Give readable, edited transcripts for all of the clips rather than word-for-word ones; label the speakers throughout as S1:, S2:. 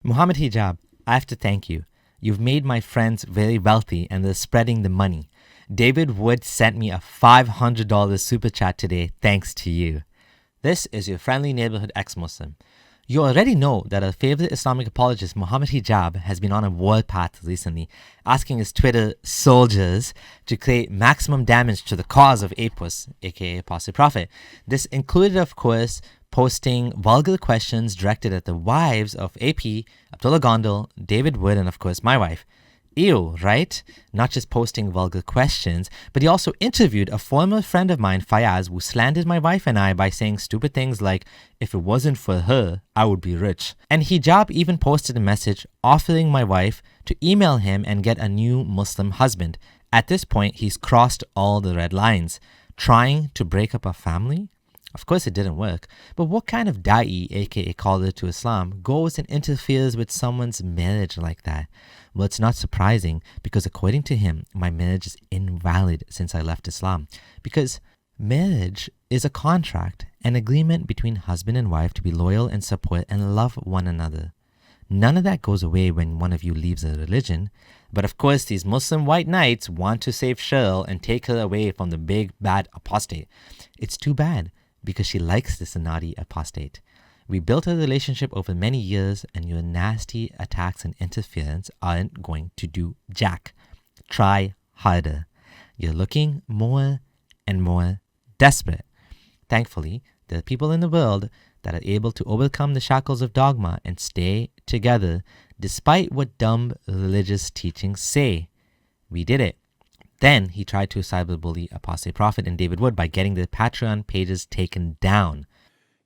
S1: Mohammed Hijab, I have to thank you. You've made my friends very wealthy and they're spreading the money. David Wood sent me a $500 super chat today thanks to you. This is your friendly neighborhood ex-Muslim. You already know that our favorite Islamic apologist Mohammed Hijab has been on a warpath recently, asking his Twitter soldiers to create maximum damage to the cause of APUS, aka Apostate Prophet. This included, of course, posting vulgar questions directed at the wives of AP, Abdullah Gondal, David Wood, and of course my wife. Ew, right? Not just posting vulgar questions, but he also interviewed a former friend of mine, Fayaz, who slandered my wife and I by saying stupid things like, if it wasn't for her, I would be rich. And Hijab even posted a message offering my wife to email him and get a new Muslim husband. At this point, he's crossed all the red lines. Trying to break up a family? Of course it didn't work, but what kind of da'i, aka caller to Islam, goes and interferes with someone's marriage like that? Well, it's not surprising because according to him, my marriage is invalid since I left Islam. Because marriage is a contract, an agreement between husband and wife to be loyal and support and love one another. None of that goes away when one of you leaves a religion. But of course, these Muslim white knights want to save Cheryl and take her away from the big bad apostate. It's too bad, because she likes this naughty apostate. We built a relationship over many years, and your nasty attacks and interference aren't going to do jack. Try harder. You're looking more and more desperate. Thankfully, there are people in the world that are able to overcome the shackles of dogma and stay together despite what dumb religious teachings say. We did it. Then he tried to cyberbully Apostate Prophet and David Wood by getting the Patreon pages taken down.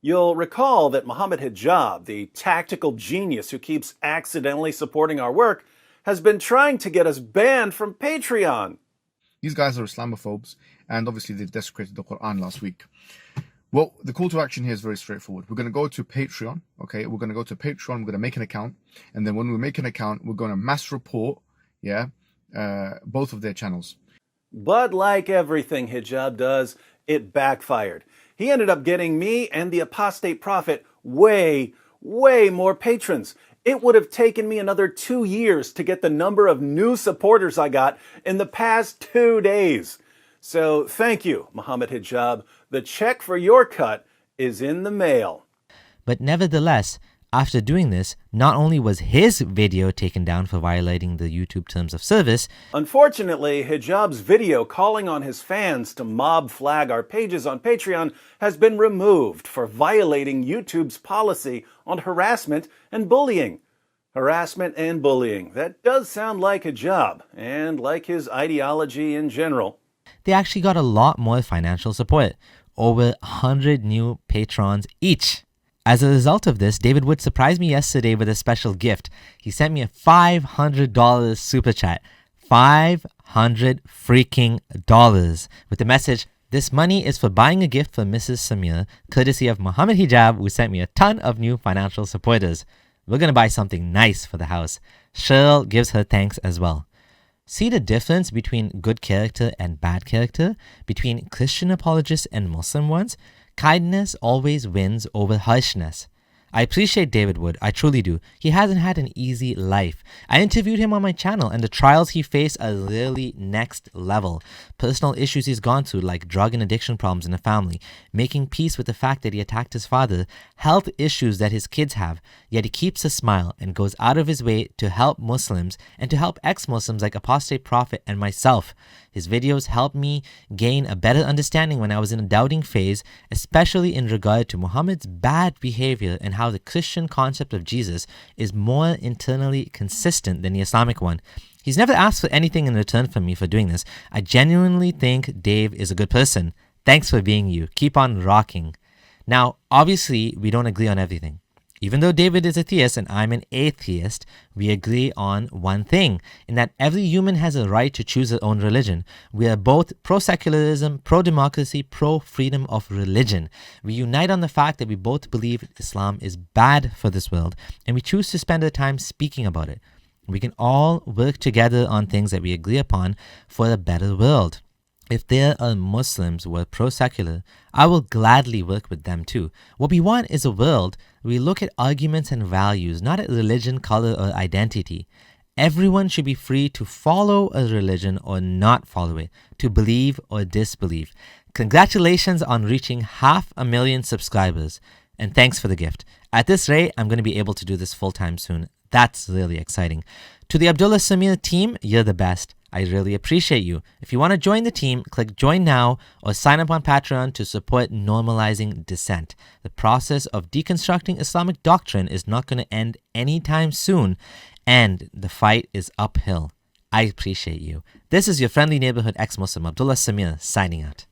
S2: You'll recall that Mohammed Hijab, the tactical genius who keeps accidentally supporting our work, has been trying to get us banned from Patreon.
S3: These guys are Islamophobes, and obviously they desecrated the Quran last week. Well, the call to action here is very straightforward. We're going to go to Patreon, okay? We're going to go to Patreon, we're going to make an account, and then when we make an account, we're going to mass report, both of their channels.
S2: But like everything Hijab does, it backfired. He ended up getting me and the Apostate Prophet way more patrons. It would have taken me another 2 years to get the number of new supporters I got in the past 2 days. So thank you, Mohammed Hijab. The check for your cut is in the mail.
S1: But nevertheless, after doing this, not only was his video taken down for violating the YouTube terms of service,
S2: unfortunately, Hijab's video calling on his fans to mob flag our pages on Patreon has been removed for violating YouTube's policy on harassment and bullying. Harassment and bullying. That does sound like Hijab, and like his ideology in general.
S1: they actually got a lot more financial support, over 100 new patrons each. As a result of this, David Wood surprised me yesterday with a special gift. He sent me a $500 super chat. $500 freaking dollars with the message, "This money is for buying a gift for Mrs. Samir, courtesy of Mohammed Hijab, who sent me a ton of new financial supporters. We're going to buy something nice for the house." Cheryl gives her thanks as well. See the difference between good character and bad character? Between Christian apologists and Muslim ones? Kindness always wins over harshness. I appreciate David Wood, I truly do. He hasn't had an easy life. I interviewed him on my channel, and the trials he faced are really next level. Personal issues he's gone through, like drug and addiction problems in the family, making peace with the fact that he attacked his father, health issues that his kids have, yet he keeps a smile and goes out of his way to help Muslims and to help ex-Muslims like Apostate Prophet and myself. His videos helped me gain a better understanding when I was in a doubting phase, especially in regard to Muhammad's bad behavior and how the Christian concept of Jesus is more internally consistent than the Islamic one. He's never asked for anything in return from me for doing this. I genuinely think Dave is a good person. Thanks for being you. Keep on rocking. Now, obviously, we don't agree on everything. Even though David is a theist and I'm an atheist, we agree on one thing, in that every human has a right to choose their own religion. We are both pro-secularism, pro-democracy, pro-freedom of religion. We unite on the fact that we both believe Islam is bad for this world, and we choose to spend our time speaking about it. We can all work together on things that we agree upon for a better world. If there are Muslims who are pro-secular, I will gladly work with them too. What we want is a world where we look at arguments and values, not at religion, color, or identity. Everyone should be free to follow a religion or not follow it, to believe or disbelieve. Congratulations on reaching 500,000 subscribers, and thanks for the gift. At this rate, I'm going to be able to do this full-time soon. That's really exciting. To the Abdullah Samir team, you're the best. I really appreciate you. If you want to join the team, click join now or sign up on Patreon to support normalizing dissent. The process of deconstructing Islamic doctrine is not going to end anytime soon, and the fight is uphill. I appreciate you. This is your friendly neighborhood ex-Muslim, Abdullah Samir, signing out.